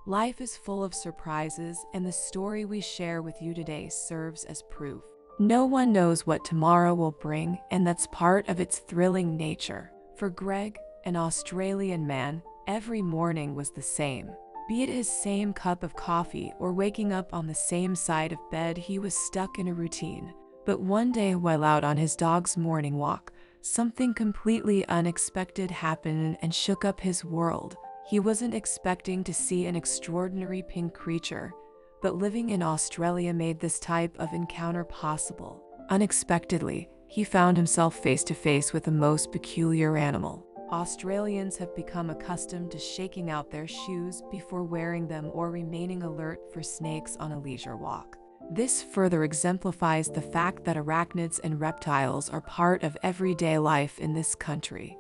Life is full of surprises, and the story we share with you today serves as proof. No one knows what tomorrow will bring, and that's part of its thrilling nature. For Greg, an Australian man, every morning was the same. Be it his same cup of coffee or waking up on the same side of bed, he was stuck in a routine. But one day, while out on his dog's morning walk, something completely unexpected happened and shook up his world. He wasn't expecting to see an extraordinary pink creature, but living in Australia made this type of encounter possible. Unexpectedly, he found himself face to face with a most peculiar animal. Australians have become accustomed to shaking out their shoes before wearing them or remaining alert for snakes on a leisure walk. This further exemplifies the fact that arachnids and reptiles are part of everyday life in this country.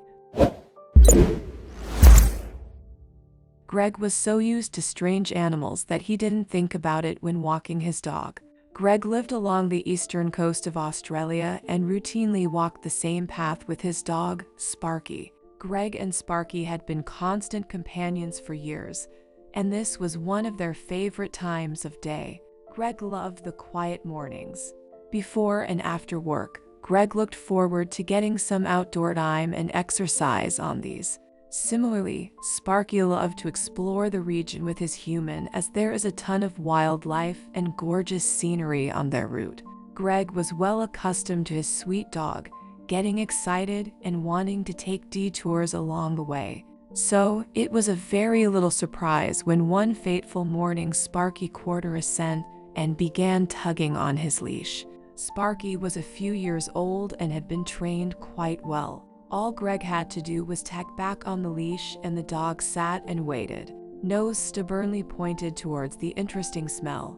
Greg was so used to strange animals that he didn't think about it when walking his dog. Greg lived along the eastern coast of Australia and routinely walked the same path with his dog, Sparky. Greg and Sparky had been constant companions for years, and this was one of their favorite times of day. Greg loved the quiet mornings. Before and after work, Greg looked forward to getting some outdoor time and exercise on these. Similarly, Sparky loved to explore the region with his human, as there is a ton of wildlife and gorgeous scenery on their route. Greg was well accustomed to his sweet dog, getting excited and wanting to take detours along the way. So, it was a very little surprise when one fateful morning Sparky quartered a scent and began tugging on his leash. Sparky was a few years old and had been trained quite well. All Greg had to do was tack back on the leash and the dog sat and waited, nose stubbornly pointed towards the interesting smell.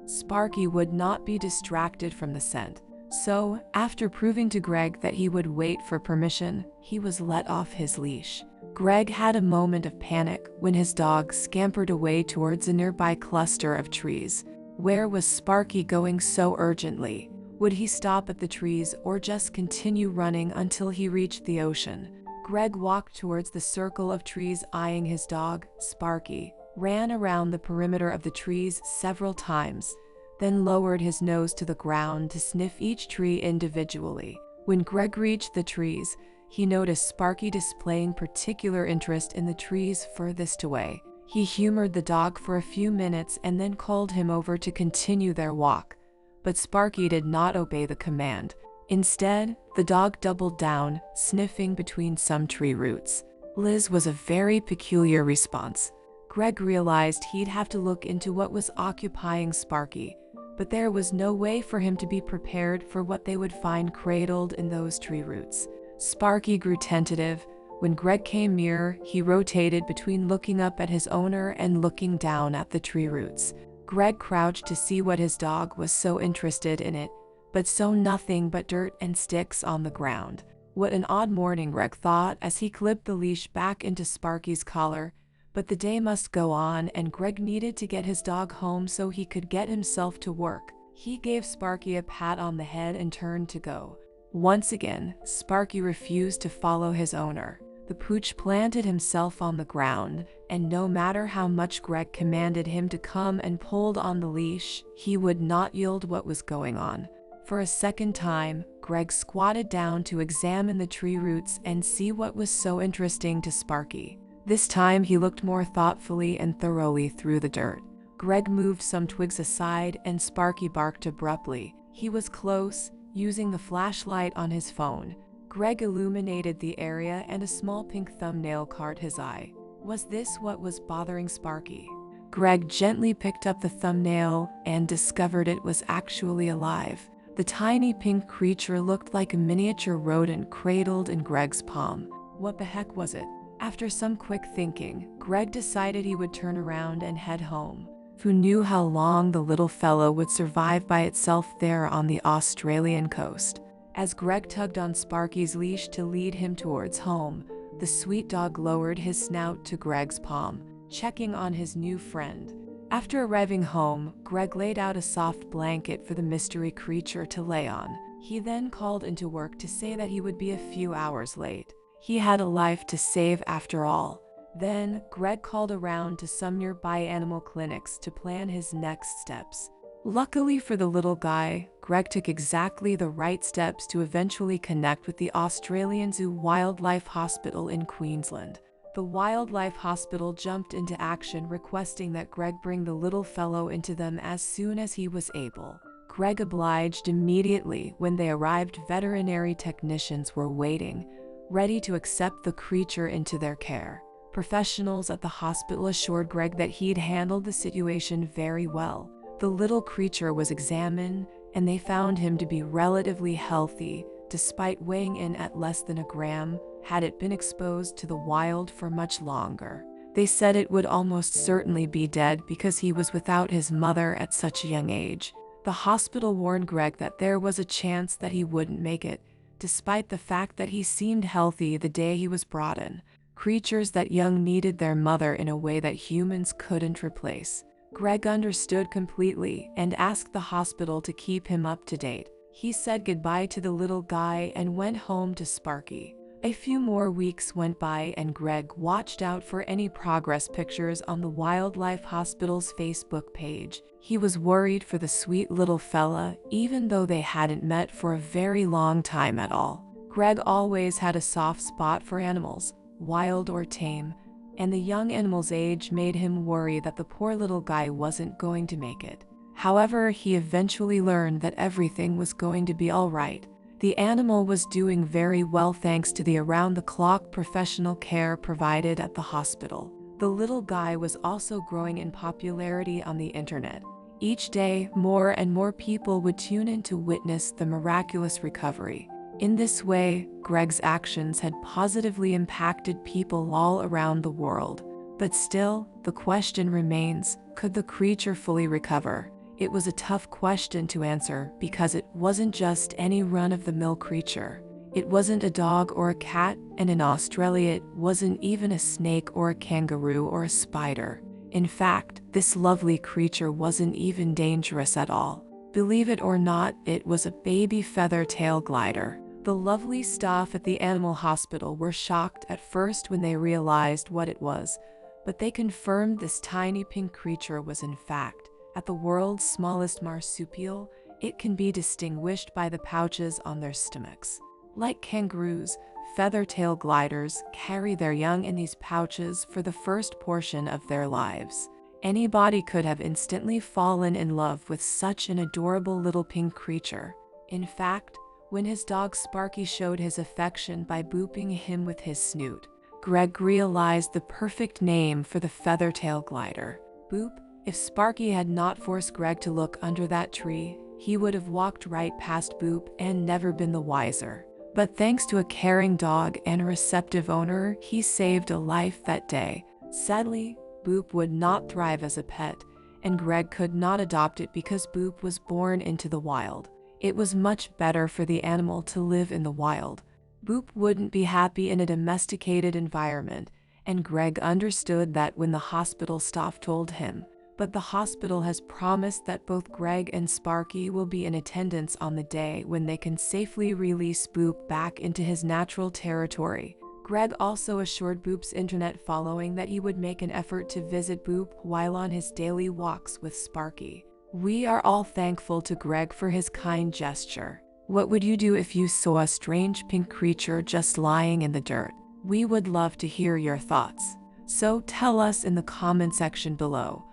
Sparky would not be distracted from the scent. So, after proving to Greg that he would wait for permission, he was let off his leash. Greg had a moment of panic when his dog scampered away towards a nearby cluster of trees. Where was Sparky going so urgently? Would he stop at the trees or just continue running until he reached the ocean? Greg walked towards the circle of trees, eyeing his dog, Sparky, ran around the perimeter of the trees several times, then lowered his nose to the ground to sniff each tree individually. When Greg reached the trees, he noticed Sparky displaying particular interest in the trees furthest away. He humored the dog for a few minutes and then called him over to continue their walk. But Sparky did not obey the command. Instead, the dog doubled down, sniffing between some tree roots. Liz was a very peculiar response. Greg realized he'd have to look into what was occupying Sparky, but there was no way for him to be prepared for what they would find cradled in those tree roots. Sparky grew tentative. When Greg came near, he rotated between looking up at his owner and looking down at the tree roots. Greg crouched to see what his dog was so interested in it, but saw nothing but dirt and sticks on the ground. What an odd morning, Greg thought as he clipped the leash back into Sparky's collar. But the day must go on, and Greg needed to get his dog home so he could get himself to work. He gave Sparky a pat on the head and turned to go. Once again, Sparky refused to follow his owner. The pooch planted himself on the ground, and no matter how much Greg commanded him to come and pulled on the leash, he would not yield what was going on. For a second time, Greg squatted down to examine the tree roots and see what was so interesting to Sparky. This time he looked more thoughtfully and thoroughly through the dirt. Greg moved some twigs aside and Sparky barked abruptly. He was close, using the flashlight on his phone. Greg illuminated the area and a small pink thumbnail caught his eye. Was this what was bothering Sparky? Greg gently picked up the thumbnail and discovered it was actually alive. The tiny pink creature looked like a miniature rodent cradled in Greg's palm. What the heck was it? After some quick thinking, Greg decided he would turn around and head home. Who knew how long the little fellow would survive by itself there on the Australian coast? As Greg tugged on Sparky's leash to lead him towards home, the sweet dog lowered his snout to Greg's palm, checking on his new friend. After arriving home, Greg laid out a soft blanket for the mystery creature to lay on. He then called into work to say that he would be a few hours late. He had a life to save after all. Then, Greg called around to some nearby animal clinics to plan his next steps. Luckily for the little guy, Greg took exactly the right steps to eventually connect with the Australian Zoo Wildlife Hospital in Queensland. The Wildlife Hospital jumped into action, requesting that Greg bring the little fellow into them as soon as he was able. Greg obliged immediately. When they arrived, veterinary technicians were waiting, ready to accept the creature into their care. Professionals at the hospital assured Greg that he'd handled the situation very well. The little creature was examined, and they found him to be relatively healthy, despite weighing in at less than a gram. Had it been exposed to the wild for much longer, they said it would almost certainly be dead because he was without his mother at such a young age. The hospital warned Greg that there was a chance that he wouldn't make it, despite the fact that he seemed healthy the day he was brought in. Creatures that young needed their mother in a way that humans couldn't replace. Greg understood completely and asked the hospital to keep him up to date. He said goodbye to the little guy and went home to Sparky. A few more weeks went by and Greg watched out for any progress pictures on the Wildlife Hospital's Facebook page. He was worried for the sweet little fella, even though they hadn't met for a very long time at all. Greg always had a soft spot for animals, wild or tame, and the young animal's age made him worry that the poor little guy wasn't going to make it. However, he eventually learned that everything was going to be all right. The animal was doing very well thanks to the around-the-clock professional care provided at the hospital. The little guy was also growing in popularity on the internet. Each day, more and more people would tune in to witness the miraculous recovery. In this way, Greg's actions had positively impacted people all around the world. But still, the question remains, could the creature fully recover? It was a tough question to answer because it wasn't just any run-of-the-mill creature. It wasn't a dog or a cat, and in Australia it wasn't even a snake or a kangaroo or a spider. In fact, this lovely creature wasn't even dangerous at all. Believe it or not, it was a baby feather-tail glider. The lovely staff at the animal hospital were shocked at first when they realized what it was, but they confirmed this tiny pink creature was in fact at the world's smallest marsupial. It can be distinguished by the pouches on their stomachs. Like kangaroos, feather-tail gliders carry their young in these pouches for the first portion of their lives. Anybody could have instantly fallen in love with such an adorable little pink creature. In fact, when his dog Sparky showed his affection by booping him with his snoot, Greg realized the perfect name for the feather-tail glider, Boop. If Sparky had not forced Greg to look under that tree, he would have walked right past Boop and never been the wiser. But thanks to a caring dog and a receptive owner, he saved a life that day. Sadly, Boop would not thrive as a pet, and Greg could not adopt it because Boop was born into the wild. It was much better for the animal to live in the wild. Boop wouldn't be happy in a domesticated environment, and Greg understood that when the hospital staff told him. But the hospital has promised that both Greg and Sparky will be in attendance on the day when they can safely release Boop back into his natural territory. Greg also assured Boop's internet following that he would make an effort to visit Boop while on his daily walks with Sparky. We are all thankful to Greg for his kind gesture. What would you do if you saw a strange pink creature just lying in the dirt? We would love to hear your thoughts. So tell us in the comment section below.